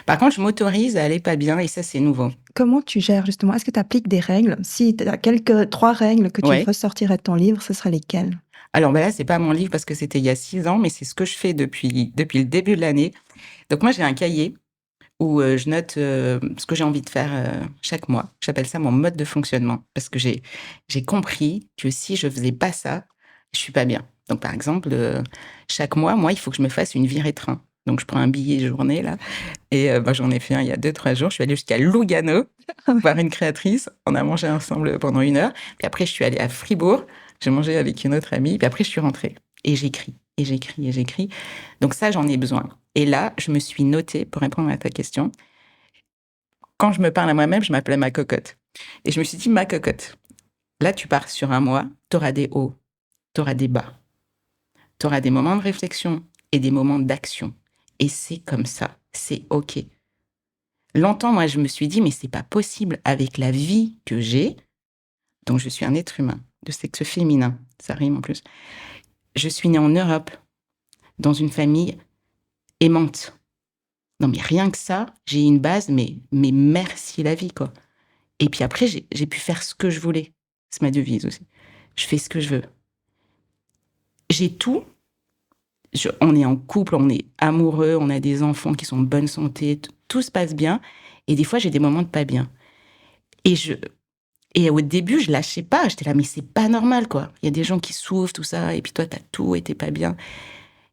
Par contre, je m'autorise à aller pas bien et ça, c'est nouveau. Comment tu gères, justement? Est-ce que tu appliques des règles? Si tu as 3 règles que tu ressortirais de ton livre, ce seraient lesquelles? Alors, là, c'est pas mon livre parce que c'était il y a 6 ans, mais c'est ce que je fais depuis le début de l'année. Donc, moi, j'ai un cahier où je note ce que j'ai envie de faire chaque mois. J'appelle ça mon mode de fonctionnement parce que j'ai compris que si je faisais pas ça, je suis pas bien. Donc, par exemple, chaque mois, il faut que je me fasse une virée train. Donc, je prends un billet journée, là. Et j'en ai fait un il y a 2-3 jours. Je suis allée jusqu'à Lugano voir une créatrice. On a mangé ensemble pendant 1 heure. Puis après, je suis allée à Fribourg. J'ai mangé avec une autre amie. Puis après, je suis rentrée. Et j'écris. Donc ça, j'en ai besoin. Et là, je me suis notée, pour répondre à ta question, quand je me parle à moi-même, je m'appelais ma cocotte. Et je me suis dit, ma cocotte, là, tu pars sur un mois, tu auras des hauts, tu auras des bas. Tu auras des moments de réflexion et des moments d'action. Et c'est comme ça, c'est OK. Longtemps, moi, je me suis dit, mais c'est pas possible avec la vie que j'ai. Donc, je suis un être humain de sexe féminin. Ça rime en plus. Je suis née en Europe, dans une famille aimante. Non, mais rien que ça, j'ai une base, mais merci la vie, quoi. Et puis après, j'ai pu faire ce que je voulais. C'est ma devise aussi. Je fais ce que je veux. J'ai tout. On est en couple, on est amoureux, on a des enfants qui sont en bonne santé, tout se passe bien. Et des fois, j'ai des moments de pas bien. Et au début, je lâchais pas. J'étais là, mais c'est pas normal, quoi. Il y a des gens qui souffrent, tout ça, et puis toi, t'as tout et t'es pas bien.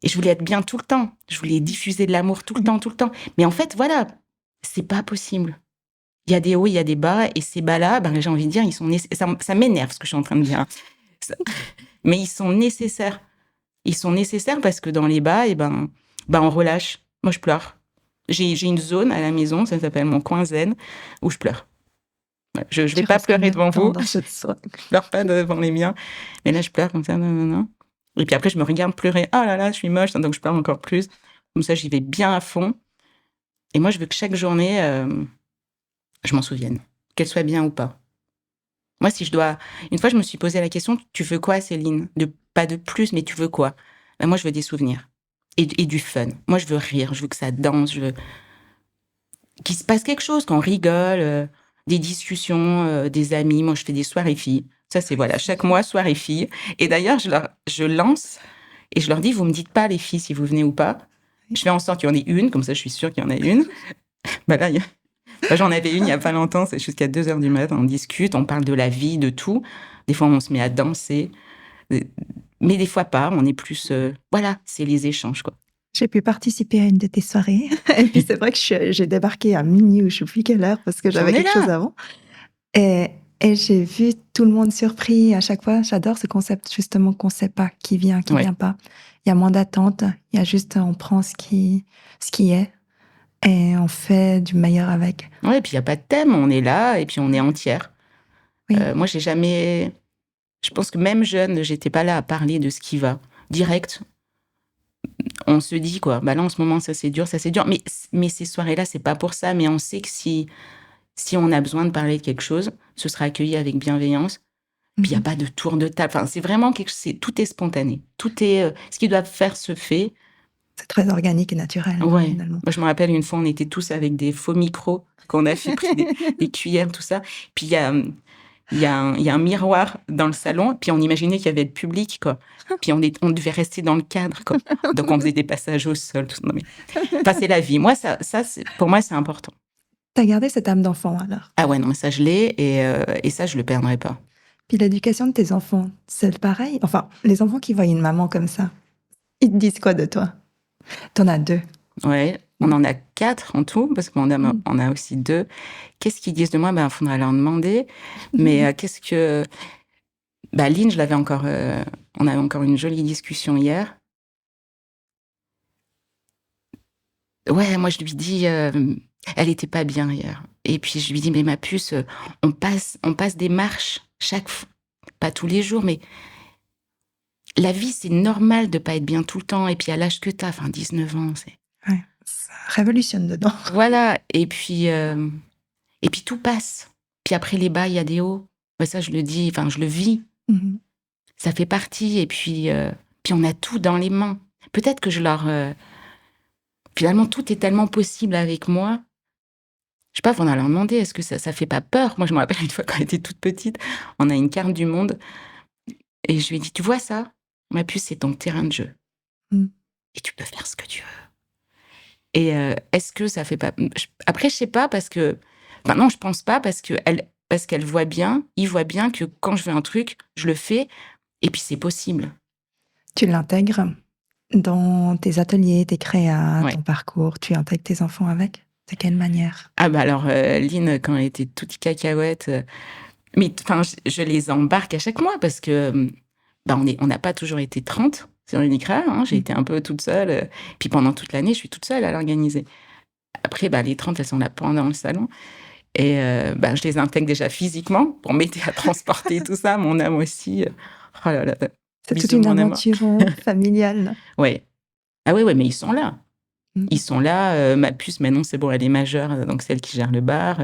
Et je voulais être bien tout le temps. Je voulais diffuser de l'amour tout le temps, tout le temps. Mais en fait, voilà, c'est pas possible. Il y a des hauts, il y a des bas, et ces bas-là, ben, j'ai envie de dire, ils sont ça m'énerve, ce que je suis en train de dire. Mais ils sont nécessaires. Ils sont nécessaires parce que dans les bas, et ben, on relâche. Moi, je pleure. J'ai une zone à la maison, ça s'appelle mon coin zen, où je pleure. Voilà. Je vais pas pleurer devant vous. Je pleure pas devant les miens. Mais là, je pleure comme ça, non. Et puis après, je me regarde pleurer. Oh là là, je suis moche, donc je pleure encore plus. Comme ça, j'y vais bien à fond. Et moi, je veux que chaque journée, je m'en souvienne, qu'elle soit bien ou pas. Moi, si je dois... Une fois, je me suis posé la question, tu veux quoi, Céline? Pas de plus, mais tu veux quoi? Ben, moi, je veux des souvenirs. Et du fun. Moi, je veux rire, je veux que ça danse, je veux qu'il se passe quelque chose, qu'on rigole, des discussions, des amis. Moi, je fais des soirées filles. Ça, c'est voilà, chaque mois, soirée filles. Et d'ailleurs, je lance et je leur dis, vous me dites pas, les filles, si vous venez ou pas. Je fais en sorte qu'il y en ait une, comme ça, je suis sûre qu'il y en a une. Ben là, j'en avais une il y a pas longtemps, c'est jusqu'à 2h du matin, on discute, on parle de la vie, de tout. Des fois, on se met à danser. Mais des fois pas, on est plus... voilà, c'est les échanges, quoi. J'ai pu participer à une de tes soirées. Et puis, c'est vrai que j'ai débarqué à minuit ou je ne sais plus quelle heure parce que j'avais quelque chose avant. Et j'ai vu tout le monde surpris à chaque fois. J'adore ce concept, justement, qu'on ne sait pas qui vient, qui ne vient pas. Il y a moins d'attente. Il y a juste, on prend ce qui est et on fait du meilleur avec. Oui, et puis il n'y a pas de thème. On est là et puis on est entière. Oui. Moi, j'ai jamais... Je pense que même jeune, j'étais pas là à parler de ce qui va. Direct, on se dit, quoi, bah là, en ce moment, ça c'est dur. Mais ces soirées-là, c'est pas pour ça. Mais on sait que si on a besoin de parler de quelque chose, ce sera accueilli avec bienveillance. Puis il n'y a pas de tour de table. Enfin, c'est vraiment tout est spontané. Tout est... ce qu'ils doivent faire se fait. C'est très organique et naturel, ouais. Finalement. Moi, je me rappelle, une fois, on était tous avec des faux micros qu'on a fait, pris des cuillères, tout ça. Puis il y a un miroir dans le salon, puis on imaginait qu'il y avait le public, quoi. Puis on devait rester dans le cadre, quoi. Donc on faisait des passages au sol. Tout ça. Non, mais... Enfin, c'est la vie. Moi, ça pour moi, c'est important. T'as gardé cette âme d'enfant, alors? Ah ouais, non, mais ça, je l'ai, et ça, je le perdrai pas. Puis l'éducation de tes enfants, c'est pareil? Enfin, les enfants qui voient une maman comme ça, ils te disent quoi de toi? T'en as 2. Ouais, on en a 4 en tout, parce qu'on on a aussi 2. Qu'est-ce qu'ils disent de moi? Ben, faudra leur demander. Mais qu'est-ce que... Bah, Lynn, je l'avais encore... on avait encore une jolie discussion hier. Ouais, moi, je lui dis... elle était pas bien hier. Et puis, je lui dis, mais ma puce, on passe des marches chaque fois. Pas tous les jours, mais... La vie, c'est normal de pas être bien tout le temps. Et puis, à l'âge que t'as, 19 ans, c'est... Ouais, ça révolutionne dedans. Voilà. Et puis tout passe. Puis après les bas, il y a des hauts. Ouais, ça, je le dis, je le vis. Mm-hmm. Ça fait partie. Et puis on a tout dans les mains. Peut-être que je leur... Finalement, tout est tellement possible avec moi. Je sais pas, on a leur demandé, est-ce que ça fait pas peur? Moi, je me rappelle une fois quand elle était toute petite, on a une carte du monde. Et je lui ai dit, tu vois ça? Ma puce, c'est ton terrain de jeu. Et tu peux faire ce que tu veux. Et est-ce que ça fait pas... Après, je sais pas, parce que... non, je pense pas, parce qu'elle voit bien, il voit bien que quand je veux un truc, je le fais, et puis c'est possible. Tu l'intègres dans tes ateliers, tes créas, ton parcours, tu intègres tes enfants avec? De quelle manière? Ah bah alors, Lynn, quand elle était toute cacahuète... mais je les embarque à chaque mois, parce que on n'a pas toujours été 30 sur Unicrea, hein, j'ai été un peu toute seule. Puis pendant toute l'année, je suis toute seule à l'organiser. Après, les 30, elles sont là pendant le salon. Et je les intègre déjà physiquement pour m'aider à transporter tout ça. Mon âme aussi. Oh là là. C'est toute Bisous, une mon amour. aventure familiale. Ouais. Ah ouais, mais ils sont là. Mhm. Ils sont là. Ma puce, maintenant, c'est bon, elle est majeure, donc c'est elle qui gère le bar.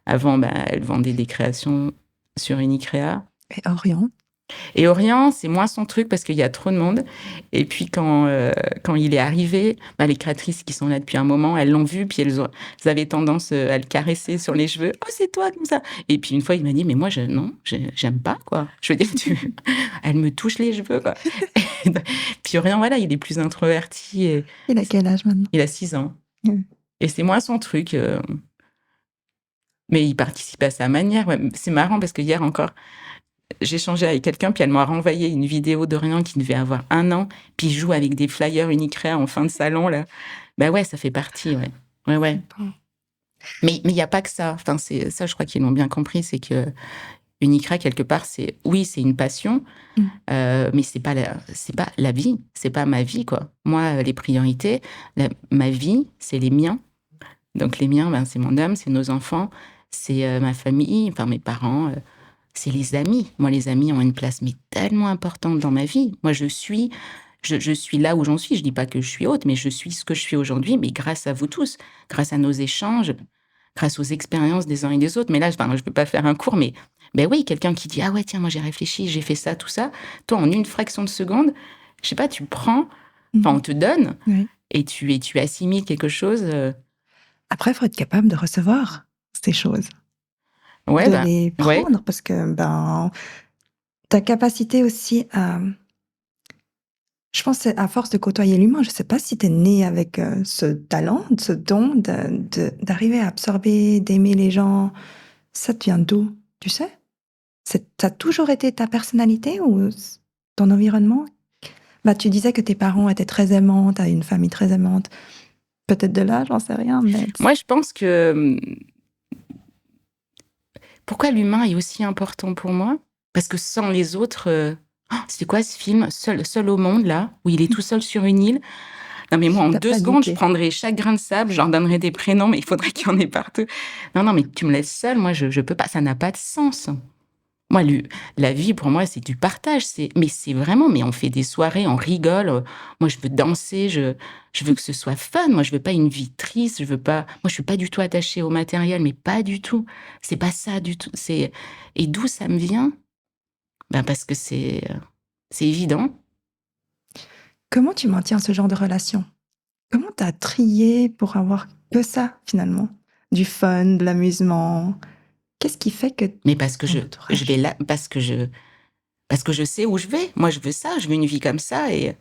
Avant, elle vendait des créations sur Unicrea. Et Orient. Et Orient, c'est moins son truc parce qu'il y a trop de monde. Et puis, quand il est arrivé, les créatrices qui sont là depuis un moment, elles l'ont vu, puis elles avaient tendance à le caresser sur les cheveux. « Oh, c'est toi, comme ça !» Et puis, une fois, il m'a dit « Mais moi, j'aime pas, quoi. » Je veux dire, elle me touche les cheveux, quoi. Puis Orient, voilà, il est plus introverti. Et Il a quel âge maintenant? il a 6 ans. Mm. Et c'est moins son truc. Mais il participe à sa manière. Ouais. C'est marrant parce que hier encore, j'ai échangé avec quelqu'un, puis elle m'a renvoyé une vidéo d'Orient qui devait avoir 1 an, puis il joue avec des flyers Unicrea en fin de salon, là. Ouais, ça fait partie, ouais. Ouais. Mais il n'y a pas que ça. Enfin, c'est ça, je crois qu'ils l'ont bien compris, c'est que Unicrea, quelque part, c'est une passion, mais c'est pas la vie, c'est pas ma vie, quoi. Moi, les priorités, ma vie, c'est les miens. Donc les miens, c'est mon homme, c'est nos enfants, c'est ma famille, enfin mes parents, c'est les amis. Moi, les amis ont une place mais tellement importante dans ma vie. Moi, je suis là où j'en suis. Je dis pas que je suis haute, mais je suis ce que je suis aujourd'hui, mais grâce à vous tous, grâce à nos échanges, grâce aux expériences des uns et des autres. Mais là, je ne peux pas faire un cours, mais oui, quelqu'un qui dit « Ah ouais, tiens, moi j'ai réfléchi, j'ai fait ça, tout ça ». Toi, en une fraction de seconde, je sais pas, tu prends, on te donne, et tu assimiles quelque chose. Après, il faut être capable de recevoir ces choses. Ouais, de les prendre, ouais. parce que ta capacité aussi à... Je pense à force de côtoyer l'humain, je ne sais pas si tu es né avec ce talent, ce don d'arriver à absorber, d'aimer les gens. Ça te vient d'où, tu sais? Ça a toujours été ta personnalité ou ton environnement? Tu disais que tes parents étaient très aimants, tu as une famille très aimante. Peut-être de là, j'en sais rien. Mais... Moi, je pense que... Pourquoi l'humain est aussi important pour moi? Parce que sans les autres... c'est quoi ce film? Seul au monde, là, où il est tout seul sur une île. Non, mais moi, en 2 secondes, je prendrais chaque grain de sable, je leur donnerais des prénoms, mais il faudrait qu'il y en ait partout. Non, mais tu me laisses seule, moi, je peux pas, ça n'a pas de sens. Moi, la vie, pour moi, c'est du partage. Mais c'est vraiment, mais on fait des soirées, on rigole. Moi, je veux danser, je veux que ce soit fun. Moi, je veux pas une vie triste, moi, je suis pas du tout attachée au matériel, mais pas du tout. C'est pas ça du tout. Et d'où ça me vient? Parce que c'est évident. Comment tu maintiens ce genre de relation? Comment tu as trié pour avoir que ça, finalement? Du fun, de l'amusement? Qu'est-ce qui fait que... Mais parce que je vais là, parce que je sais où je vais. Moi, je veux ça, je veux une vie comme ça, et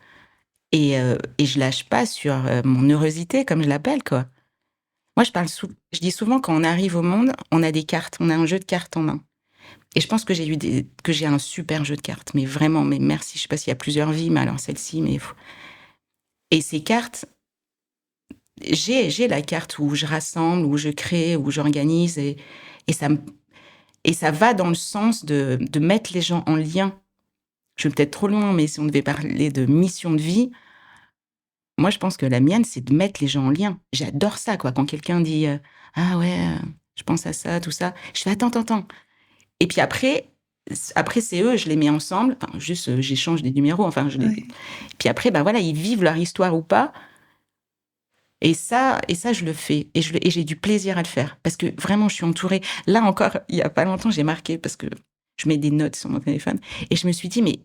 je lâche pas sur mon heurosité, comme je l'appelle, quoi. Moi, je dis souvent, quand on arrive au monde, on a des cartes, on a un jeu de cartes en main. Et je pense que j'ai un super jeu de cartes, mais vraiment, mais merci. Je sais pas s'il y a plusieurs vies, mais alors celle-ci, mais... Et ces cartes, j'ai la carte où je rassemble, où je crée, où j'organise, et ça va dans le sens de mettre les gens en lien. Je vais peut-être trop loin, mais si on devait parler de mission de vie, moi, je pense que la mienne, c'est de mettre les gens en lien. J'adore ça, quoi. Quand quelqu'un dit « Ah ouais, je pense à ça, tout ça », je fais « Attends ». Et puis après, c'est eux, je les mets ensemble. Enfin, juste, j'échange des numéros. Enfin, Puis après, voilà, ils vivent leur histoire ou pas. Et ça, je le fais. Et j'ai du plaisir à le faire. Parce que vraiment, je suis entourée. Là encore, il y a pas longtemps, j'ai marqué, parce que je mets des notes sur mon téléphone. Et je me suis dit, mais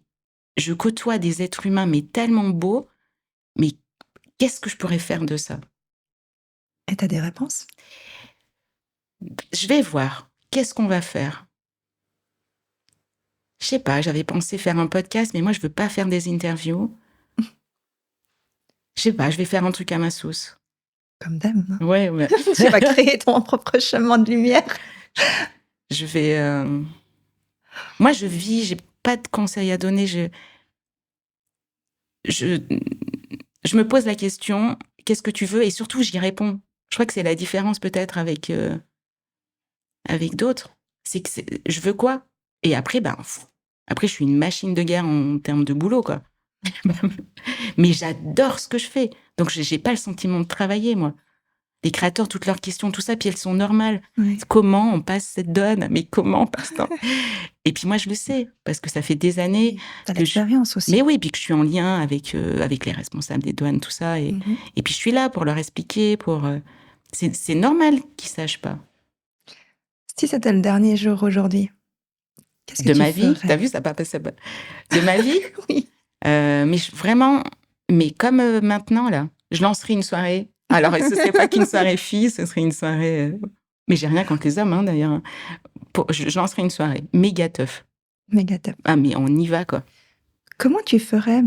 je côtoie des êtres humains, mais tellement beaux. Mais qu'est-ce que je pourrais faire de ça? Et tu as des réponses? Je vais voir. Qu'est-ce qu'on va faire? Je sais pas, j'avais pensé faire un podcast, mais moi, je veux pas faire des interviews. Je sais pas, je vais faire un truc à ma sauce. Comme d'hab. Hein. Ouais. Tu vas créer ton propre chemin de lumière. Je vais... Moi, je vis, j'ai pas de conseils à donner. Je me pose la question, qu'est-ce que tu veux? Et surtout, j'y réponds. Je crois que c'est la différence peut-être avec d'autres. C'est que je veux quoi? Et après, après, je suis une machine de guerre en termes de boulot, quoi. Mais j'adore ce que je fais. Donc, j'ai pas le sentiment de travailler, moi. Les créateurs, toutes leurs questions, tout ça, puis elles sont normales. Oui. Comment on passe cette donne? Mais comment on passe ça? Et puis moi, je le sais, parce que ça fait des années T'as que l'expérience aussi. Mais oui, puis que je suis en lien avec les responsables des douanes, tout ça. Et puis je suis là pour leur expliquer, c'est normal qu'ils sachent pas. Si c'était le dernier jour aujourd'hui, qu'est-ce que De tu ma vie, ferais? t'as vu, ça n'a pas passé. De ma vie, Oui. mais vraiment, mais comme maintenant, là, je lancerai une soirée. Alors, ce serait pas qu'une soirée fille, ce serait une soirée... Mais j'ai rien contre les hommes, hein, d'ailleurs. Je lancerai une soirée méga teuf. Méga top. Ah, mais on y va, quoi. Comment tu ferais,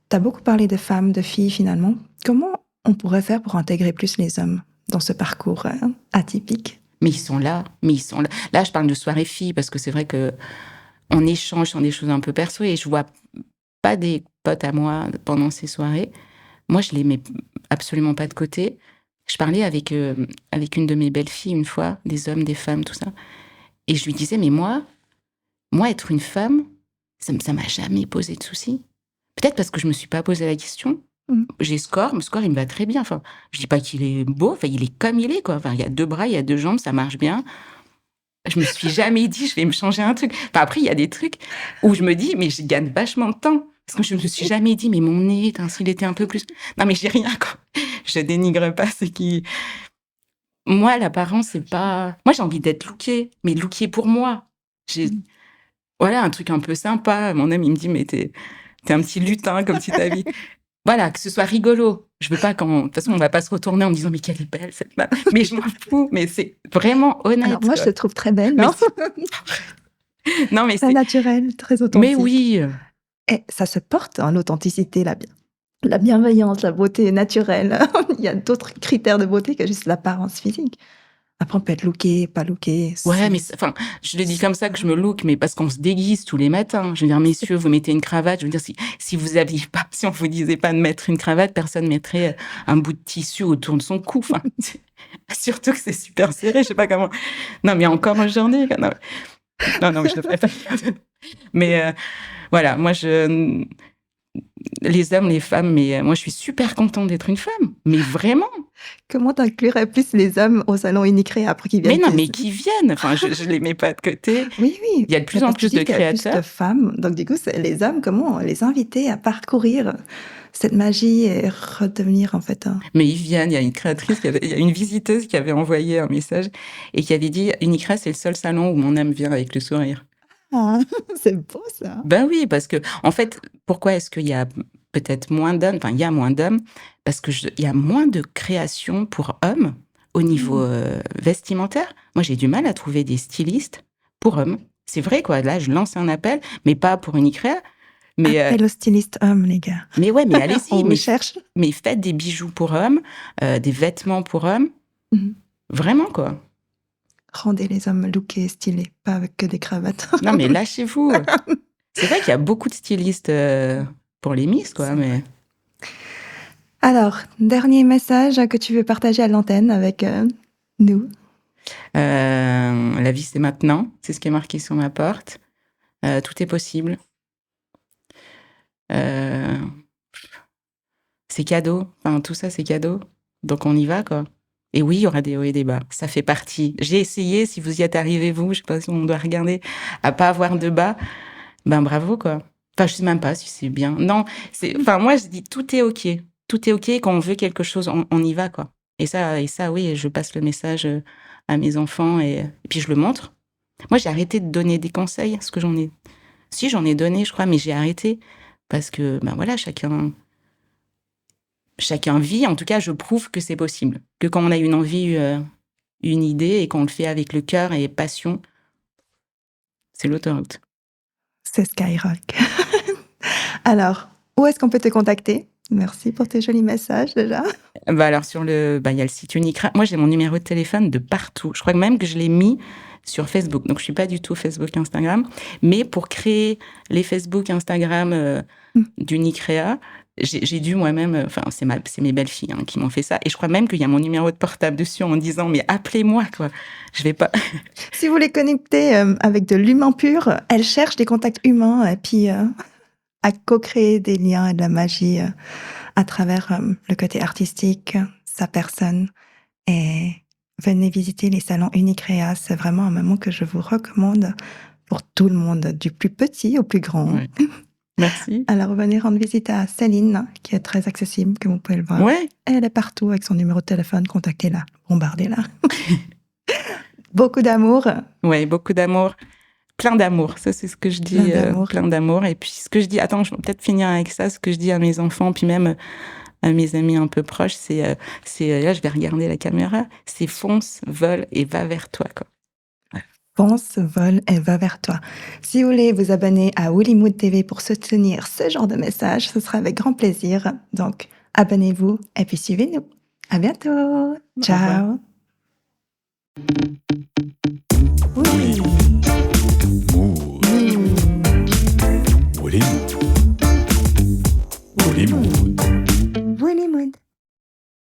t'as beaucoup parlé de femmes, de filles finalement. Comment on pourrait faire pour intégrer plus les hommes dans ce parcours atypique? Mais ils sont là, Là, je parle de soirée fille parce que c'est vrai que on échange sur des choses un peu perso et je vois pas des potes à moi pendant ces soirées. Moi, je les mets absolument pas de côté. Je parlais avec une de mes belles-filles une fois, des hommes, des femmes, tout ça. Et je lui disais, mais moi, être une femme, ça m'a jamais posé de soucis. Peut-être parce que je me suis pas posé la question. J'ai Score, mais Score, il me va très bien. Enfin, je dis pas qu'il est beau, enfin, il est comme il est, quoi. Enfin, il y a 2 bras, il y a 2 jambes, ça marche bien. Je me suis jamais dit, je vais me changer un truc. Enfin, après, il y a des trucs où je me dis, mais je gagne vachement de temps. Parce que je me suis jamais dit, mais mon nez, s'il était un peu plus... Non, mais j'ai rien, quoi. Je dénigre pas ce qui... Moi, l'apparence, c'est pas... Moi, j'ai envie d'être lookée, mais lookée pour moi. Voilà, un truc un peu sympa. Mon homme, il me dit, mais t'es un petit lutin, comme tu t'habilles. Voilà, que ce soit rigolo. Je veux pas de toute façon, on va pas se retourner en me disant, mais quelle est belle, cette femme. Mais je m'en fous. Mais c'est vraiment honnête. Alors moi, quoi. je te trouve très belle, Mais non? Non, mais Très c'est... naturelle, très authentique. Mais oui. Et ça se porte, hein, l'authenticité, la bienveillance, la beauté naturelle. Il y a d'autres critères de beauté que juste l'apparence physique. Après, on peut être looké, pas looké. Ouais, mais enfin, je le dis comme ça que je me look, mais parce qu'on se déguise tous les matins. Je veux dire, messieurs, vous mettez une cravate. Je veux dire, si vous aviez pas, si on vous disait pas de mettre une cravate, personne mettrait un bout de tissu autour de son cou. Enfin, surtout que c'est super serré. Je sais pas comment. Non, mais encore aujourd'hui. Non, mais je le ferais pas. Mais voilà, moi, les hommes, les femmes, mais moi, je suis super contente d'être une femme. Mais vraiment. Comment t'inclurais plus les hommes au salon Unicrea après qu'ils viennent? Mais non, mais qui viennent. Enfin, je les mets pas de côté. Oui. Il y a de plus en plus de créateurs. Plus de femmes. Donc, du coup, les hommes, comment les inviter à parcourir cette magie et redevenir, en fait... Mais ils viennent. Il y a une créatrice, il y a une visiteuse qui avait envoyé un message et qui avait dit, Unicrea, c'est le seul salon où mon âme vient avec le sourire. Ah, c'est beau, ça. Ben oui, parce que, en fait, pourquoi est-ce qu'il y a peut-être moins d'hommes? Enfin, il y a moins d'hommes parce qu'il y a moins de création pour hommes au niveau vestimentaire. Moi, j'ai du mal à trouver des stylistes pour hommes. C'est vrai, quoi. Là, je lance un appel, mais pas pour Unicrea. Mais, appel au styliste homme, les gars. Mais ouais, mais allez-y. On cherche. Mais faites des bijoux pour hommes, des vêtements pour hommes. Vraiment, quoi. Rendez les hommes lookés, stylés, pas avec que des cravates. Non, mais lâchez-vous. C'est vrai qu'il y a beaucoup de stylistes pour les Miss, quoi. Mais... Alors, dernier message que tu veux partager à l'antenne avec nous. La vie, c'est maintenant. C'est ce qui est marqué sur ma porte. Tout est possible. C'est cadeau. Enfin, tout ça, c'est cadeau. Donc, on y va, quoi. Et oui, il y aura des hauts et des bas. Ça fait partie. J'ai essayé, si vous y êtes arrivés, vous, je sais pas si on doit regarder, à pas avoir de bas. Ben, bravo, quoi. Enfin, je sais même pas si c'est bien. Non, enfin, moi, je dis tout est OK. Tout est OK. Quand on veut quelque chose, on y va, quoi. Et ça, oui, je passe le message à mes enfants et puis je le montre. Moi, j'ai arrêté de donner des conseils, parce que j'en ai donné, je crois, mais j'ai arrêté parce que, ben voilà, chacun vit. En tout cas, je prouve que c'est possible. Que quand on a une envie, une idée et qu'on le fait avec le cœur et passion, c'est l'autoroute. C'est Skyrock. Alors, où est-ce qu'on peut te contacter? Merci pour tes jolis messages déjà. Bah alors il y a le site Unicrea. Moi j'ai mon numéro de téléphone de partout. Je crois même que je l'ai mis sur Facebook. Donc je suis pas du tout Facebook, Instagram. Mais pour créer les Facebook, Instagram d'Unicrea, j'ai dû moi-même. Enfin c'est mes belles-filles qui m'ont fait ça. Et je crois même qu'il y a mon numéro de portable dessus en disant mais appelez-moi quoi. Je vais pas. Si vous les connectez avec de l'humain pur, elles cherchent des contacts humains et puis à co-créer des liens et de la magie à travers le côté artistique, sa personne Et venez visiter les salons Unicrea. C'est vraiment un moment que je vous recommande pour tout le monde, du plus petit au plus grand. Ouais. Merci. Alors, venez rendre visite à Céline, qui est très accessible, comme vous pouvez le voir. Ouais. Elle est partout avec son numéro de téléphone. Contactez-la, bombardez-la. Beaucoup d'amour. Ouais, beaucoup d'amour. Plein d'amour, ça c'est ce que je dis, Plein d'amour. plein d'amour. Et puis ce que je dis, attends, je vais peut-être finir avec ça, ce que je dis à mes enfants, puis même à mes amis un peu proches, c'est là je vais regarder la caméra, c'est fonce, vole et va vers toi, quoi. Fonce, vole et va vers toi. Si vous voulez vous abonner à Woollymood TV pour soutenir ce genre de message, ce sera avec grand plaisir. Donc, abonnez-vous et puis suivez-nous. À bientôt. Au revoir. Ciao.